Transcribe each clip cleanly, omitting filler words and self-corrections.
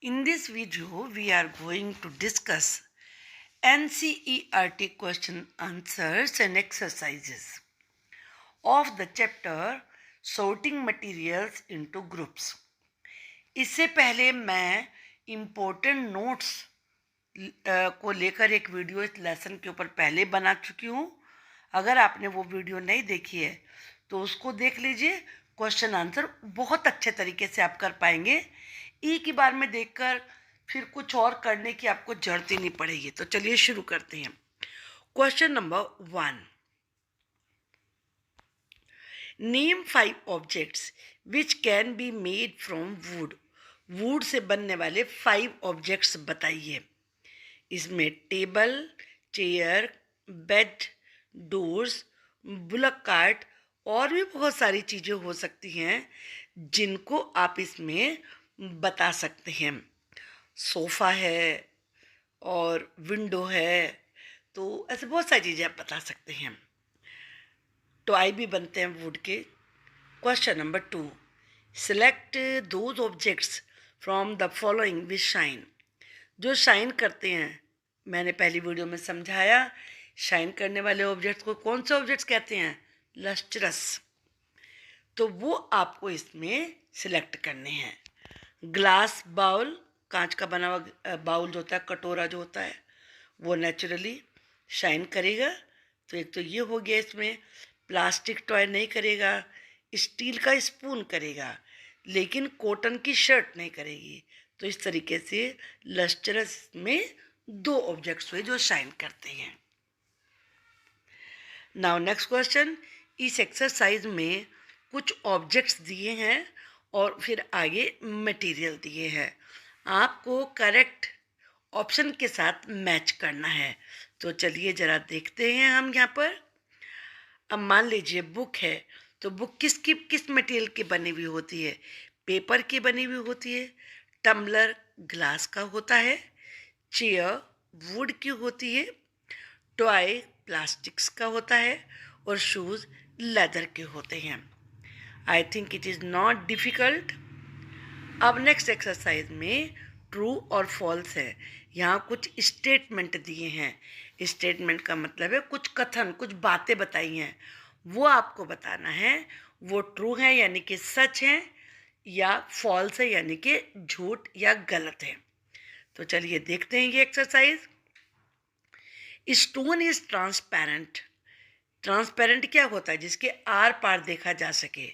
In this video, we are going to discuss NCERT question answers and exercises of the chapter Sorting Materials into Groups. इससे पहले मैं important notes को लेकर एक video इस lesson के ऊपर पहले बना चुकी हूँ. अगर आपने वो वीडियो नहीं देखी है तो उसको देख लीजिए. क्वेश्चन आंसर बहुत अच्छे तरीके से आप कर पाएंगे. एक ही बार में देखकर फिर कुछ और करने की आपको जरूरत ही नहीं पड़ेगी. तो चलिए शुरू करते हैं. Question number 1. Name 5 objects which can be made from would. Would say बनने वाले 5 ऑब्जेक्ट्स बताइए. इसमें table, chair, bed, doors, bullock cart और भी बहुत सारी चीज़ें हो सकती हैं जिनको आप इसमें बता सकते हैं. सोफ़ा है और विंडो है, तो ऐसे बहुत सारी चीज़ें आप बता सकते हैं. टॉय भी बनते हैं वुड के. Question number 2. Select those objects from the following which shine. जो शाइन करते हैं, मैंने पहली वीडियो में समझाया, शाइन करने वाले ऑब्जेक्ट्स को कौन से ऑब्जेक्ट्स कहते हैं? लस्ट्रस. तो वो आपको इसमें सिलेक्ट करने हैं. ग्लास बाउल, कांच का बना हुआ बाउल जो होता है, कटोरा जो होता है, वो नेचुरली शाइन करेगा. तो एक तो ये हो गया. इसमें प्लास्टिक टॉय नहीं करेगा, स्टील का स्पून करेगा, लेकिन कॉटन की शर्ट नहीं करेगी. तो इस तरीके से लस्ट्रस में 2 ऑब्जेक्ट्स हुए जो शाइन करते हैं. Now next question. इस एक्सरसाइज में कुछ ऑब्जेक्ट्स दिए हैं और फिर आगे मटेरियल दिए हैं. आपको करेक्ट ऑप्शन के साथ मैच करना है. तो चलिए ज़रा देखते हैं हम यहाँ पर. अब मान लीजिए बुक है, तो बुक किस मटेरियल की बनी हुई होती है? पेपर की बनी हुई होती है. टम्बलर ग्लास का होता है. चेयर वुड की होती है. टॉय प्लास्टिक्स का होता है और शूज़ लेदर के होते हैं. I think it is not difficult. अब नेक्स्ट एक्सरसाइज में ट्रू और फॉल्स है. यहाँ कुछ स्टेटमेंट दिए हैं. स्टेटमेंट का मतलब है कुछ कथन, कुछ बातें बताई हैं, वो आपको बताना है वो ट्रू है यानी कि सच है, या फॉल्स है यानी कि झूठ या गलत है. तो चलिए देखते हैं ये exercise. Stone is transparent. Transparent क्या होता है? जिसके आर पार देखा जा सके.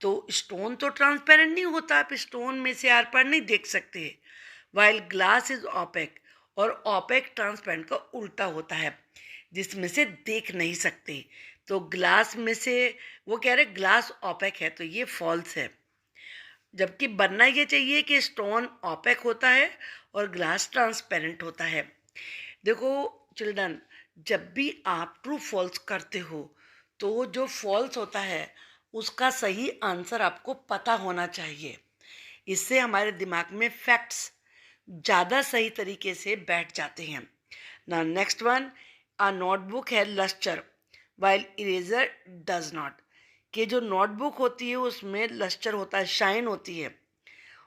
तो स्टोन तो ट्रांसपेरेंट नहीं होता, आप स्टोन में से आर पार नहीं देख सकते. वाइल ग्लास इज ऑपेक, और ऑपेक ट्रांसपेरेंट का उल्टा होता है, जिसमें से देख नहीं सकते. तो ग्लास में से वो कह रहे ग्लास ऑपेक है, तो ये फॉल्स है. जबकि बनना ये चाहिए कि स्टोन ऑपेक होता है और ग्लास ट्रांसपेरेंट होता है. देखो चिल्ड्रन, जब भी आप ट्रू फॉल्स करते हो तो जो फॉल्स होता है उसका सही आंसर आपको पता होना चाहिए. इससे हमारे दिमाग में फैक्ट्स ज़्यादा सही तरीके से बैठ जाते हैं. ना नेक्स्ट वन. अ नोटबुक है lustre while eraser does not. कि जो नोटबुक होती है उसमें लस्टर होता है, शाइन होती है,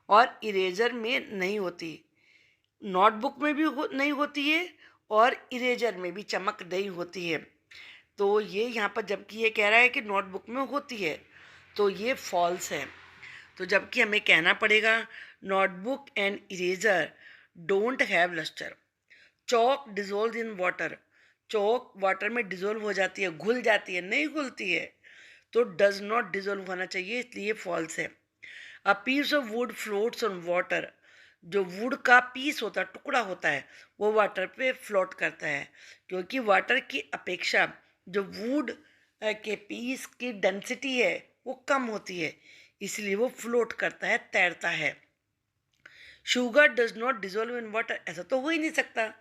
और इरेजर में नहीं होती. नोटबुक में भी नहीं होती है और इरेजर में भी चमक नहीं होती है. तो ये यहाँ पर जबकि ये कह रहा है कि नोटबुक में होती है, तो ये फॉल्स है. तो जबकि हमें कहना पड़ेगा notebook and eraser don't have lustre. Chalk dissolve in water. Chalk water में डिजोल्व हो जाती है, घुल जाती है, नहीं घुलती है. तो डज नॉट डिजोल्व होना चाहिए, इसलिए फॉल्स है. A piece of wood floats on water. जो वुड का पीस होता है, टुकड़ा होता है, वो वाटर पे फ्लोट करता है, क्योंकि वाटर की अपेक्षा जो वुड के पीस की डेंसिटी है वो कम होती है, इसलिए वो फ्लोट करता है, तैरता है. Sugar does not dissolve in water. ऐसा तो हो ही नहीं सकता.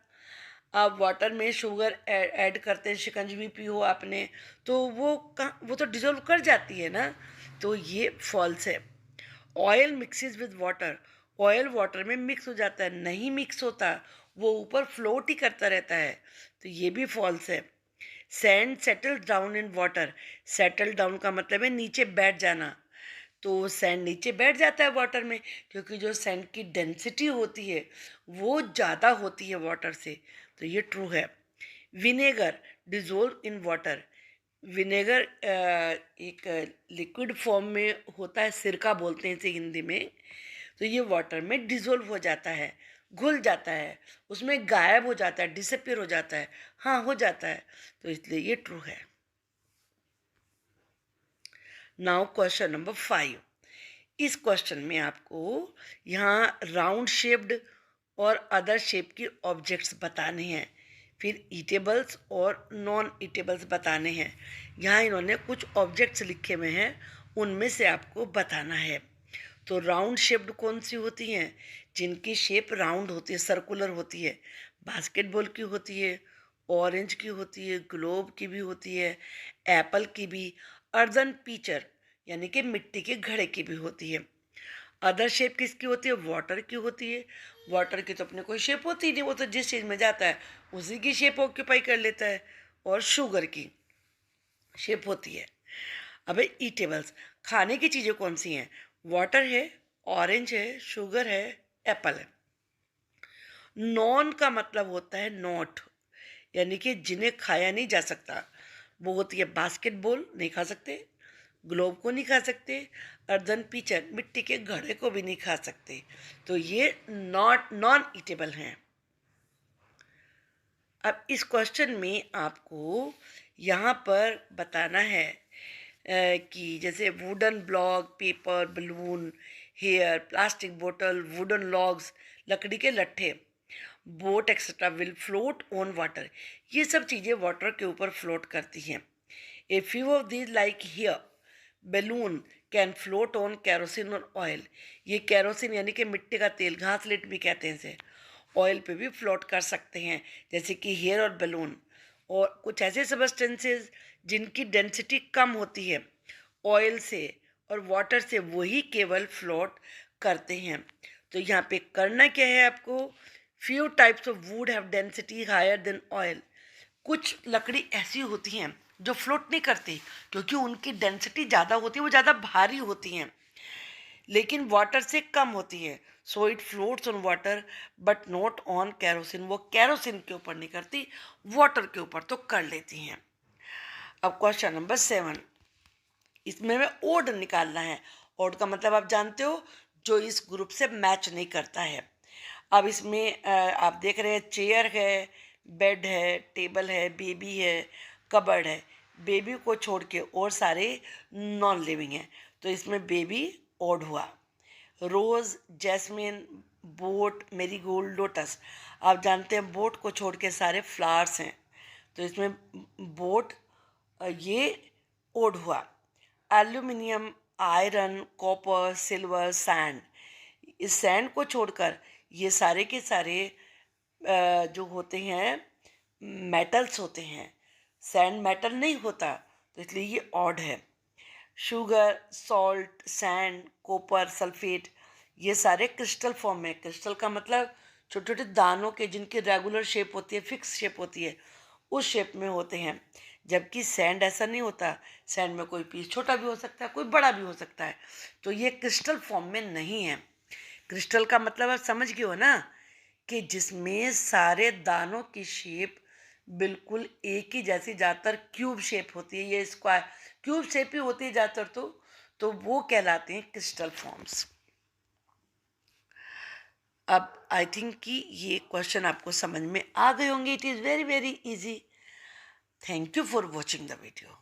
आप वाटर में शुगर ऐड करते हैं, शिकंजी पियो आपने, तो वो तो डिजोल्व कर जाती है ना. तो ये फॉल्स है. Oil mixes with water. Oil water में मिक्स हो जाता है, नहीं मिक्स होता, वो ऊपर फ्लोट ही करता रहता है, तो ये भी फॉल्स है. Sand settle down in water. Settle down का मतलब है नीचे बैठ जाना. तो सैंड नीचे बैठ जाता है वाटर में, क्योंकि जो सैंड की डेंसिटी होती है वो ज़्यादा होती है वाटर से। तो ये ट्रू है। Vinegar dissolve in water. Vinegar एक लिक्विड फॉर्म में होता है, सिरका बोलते हैं इसे हिंदी में। तो ये वाटर में डिजोल्व हो जाता है, घुल जाता है, उसमें गायब हो जाता है, डिसअपियर हो जाता है। हाँ, हो जाता है, तो इसलिए ये ट्रू है। Now question number 5। इस क्वेश्चन में आपको यहाँ राउंड शेप्ड और अदर शेप की ऑब्जेक्ट्स बताने हैं, फिर ईटेबल्स और नॉन ईटेबल्स बताने हैं। यहाँ इन्होंने कुछ ऑब्जेक्ट्स लिखे हुए हैं, उनमें से आपको बताना है। तो राउंड शेप्ड कौन सी होती हैं? जिनकी शेप राउंड होती है, सर्कुलर होती है। बास्केटबॉल की होती है, ऑरेंज की होती है, ग्लोब की भी होती है, एप्पल की भी, अर्दन पीचर यानी कि मिट्टी के घड़े की भी होती है। अदर शेप किसकी होती है? वाटर की होती है। वाटर की तो अपने कोई शेप होती ही नहीं, वो तो जिस चीज़ में जाता है उसी की शेप ऑक्यूपाई कर लेता है। और शुगर की शेप होती है। अब ईटेबल्स, खाने की चीज़ें कौन सी हैं? वाटर है, ऑरेंज है, शुगर है, एप्पल है। नॉन का मतलब होता है नॉट, यानी कि जिन्हें खाया नहीं जा सकता। वो होती है बास्केटबॉल, नहीं खा सकते, ग्लोब को नहीं खा सकते, अर्धन पीचर मिट्टी के घड़े को भी नहीं खा सकते। तो ये नॉन ईटेबल हैं। अब इस क्वेश्चन में आपको यहाँ पर बताना है कि जैसे wooden block, paper, balloon, hair, plastic बोतल, वुडन लॉग्स, लकड़ी के लट्ठे, boat etcetera will float on water. ये सब चीज़ें वाटर के ऊपर फ्लोट करती हैं। A few of these like here balloon can float on kerosene और ऑयल। ये कैरोसिन यानी कि मिट्टी का तेल, घासलेट भी कहते हैं इसे, ऑयल पे भी फ्लोट कर सकते हैं, जैसे कि हेयर और बलून। और कुछ ऐसे सबस्टेंसेस जिनकी डेंसिटी कम होती है ऑयल से और वाटर से, वही केवल फ्लोट करते हैं। तो यहाँ पे करना क्या है आपको? Few types of wood have density higher than oil. कुछ लकड़ी ऐसी होती हैं जो फ्लोट नहीं करती, क्योंकि उनकी डेंसिटी ज़्यादा होती है, वो ज़्यादा भारी होती हैं, लेकिन वाटर से कम होती है। So it floats on water but not on kerosene. वो कैरोसिन के ऊपर नहीं करती, वाटर के ऊपर तो कर लेती हैं। अब क्वेश्चन नंबर 7, इसमें हमें ओड निकालना है। ओड का मतलब आप जानते हो, जो इस ग्रुप से मैच नहीं करता है। अब इसमें आप देख रहे हैं चेयर है, बेड है, टेबल है, बेबी है, कबर्ड है। बेबी को छोड़ के और सारे नॉन लिविंग हैं, तो इसमें बेबी ओड हुआ। रोज़, जैस्मिन, बोट, मेरीगोल्ड, लोटस। आप जानते हैं बोट को छोड़ के सारे फ्लावर्स हैं, तो इसमें बोट ये ओड हुआ। Aluminium, iron, copper, silver, sand. इस सैंड को छोड़कर ये सारे के सारे जो होते हैं मेटल्स होते हैं। सैंड मेटल नहीं होता, तो इसलिए ये ऑड है। Sugar, salt, sand, copper, sulphate, ये सारे क्रिस्टल फॉर्म में। क्रिस्टल का मतलब छोटे छोटे दानों के, जिनकी रेगुलर शेप होती है, फिक्स शेप होती है, उस शेप में होते हैं। जबकि सैंड ऐसा नहीं होता, सैंड में कोई पीस छोटा भी हो सकता है, कोई बड़ा भी हो सकता है, तो ये क्रिस्टल फॉर्म में नहीं है। क्रिस्टल का मतलब आप समझ गए हो ना, कि जिसमें सारे दानों की शेप बिल्कुल एक ही जैसी, ज़्यादातर क्यूब शेप होती है, ये स्क्वायर क्यूब शेप ही होती है ज़्यादातर, तो वो कहलाते हैं क्रिस्टल फॉर्म्स। अब आई थिंक कि ये क्वेश्चन आपको समझ में आ गए होंगे। It is very very easy. Thank you for watching the video.